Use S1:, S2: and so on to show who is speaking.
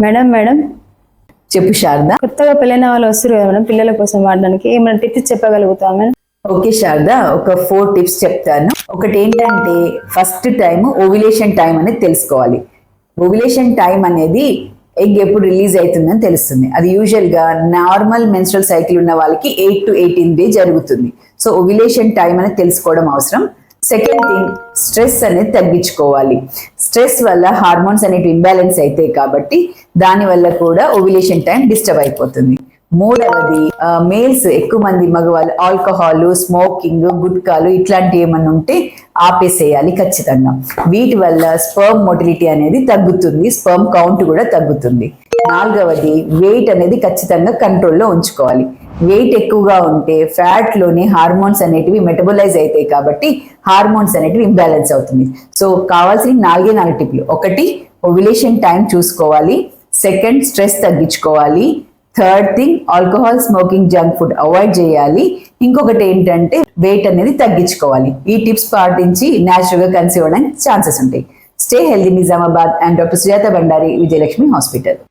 S1: Madam madam
S2: చెప్పు శారద.
S1: కొత్తగా పెళ్ళైన వాళ్ళు వస్తారు కదా మేడం, పిల్లల కోసం వాడడానికి ఏమైనా టిప్స్ చెప్పగలుగుతాం మేడం?
S2: ఓకే శారద, ఒక 4 టిప్స్ చెప్తాను. ఒకటి ఏంటంటే ఫస్ట్ టైం ఓవ్యులేషన్ టైం అనేది తెలుసుకోవాలి. ఓవ్యులేషన్ టైం అనేది ఎగ్ ఎప్పుడు రిలీజ్ అవుతుందని తెలుస్తుంది. అది యూజువల్ గా నార్మల్ మెన్స్ట్రల్ సైకిల్ ఉన్న వాళ్ళకి 8 to 18 days జరుగుతుంది. సో ఓవ్యులేషన్ టైం అనేది తెలుసుకోవడం అవసరం. సెకండ్ థింగ్, స్ట్రెస్ అనేది తగ్గించుకోవాలి. స్ట్రెస్ వల్ల హార్మోన్స్ అనేవి ఇంబ్యాలెన్స్ అవుతాయి కాబట్టి దాని వల్ల కూడా ఓవ్యులేషన్ టైం డిస్టర్బ్ అయిపోతుంది. మూడవది, మేల్స్ ఎక్కువ మంది మగవాళ్ళు ఆల్కహాల్, స్మోకింగ్, గుట్కాలు ఇట్లాంటివి ఏమన్నా ఉంటే ఆపేసేయాలి ఖచ్చితంగా. వీటి వల్ల స్పర్మ్ మోటిలిటీ అనేది తగ్గుతుంది, స్పర్మ్ కౌంట్ కూడా తగ్గుతుంది. నాలుగవది, వెయిట్ అనేది ఖచ్చితంగా కంట్రోల్లో ఉంచుకోవాలి. వెయిట్ ఎక్కువగా ఉంటే ఫ్యాట్ లోని హార్మోన్స్ అనేటివి మెటబలైజ్ అవుతాయి కాబట్టి హార్మోన్స్ అనేటివి ఇంబ్యాలెన్స్ అవుతుంది. సో కావాల్సిన 4 టిప్లు. ఒకటి, ఓవ్యులేషన్ టైం చూసుకోవాలి. సెకండ్, స్ట్రెస్ తగ్గించుకోవాలి. Third thing, alcohol, smoking, junk food avoid చేయాలి. ఇంకొకటి ఏంటంటే వెయిట్ అనేది తగ్గించుకోవాలి. ఈ టిప్స్ పాటించి న్యాచురల్ గా కన్సీవ్ అవ్వడానికి ఛాన్సెస్ ఉంటాయి. Stay healthy. Nizamabad. And doctor Sujatha Bandari, Vijayalakshmi hospital.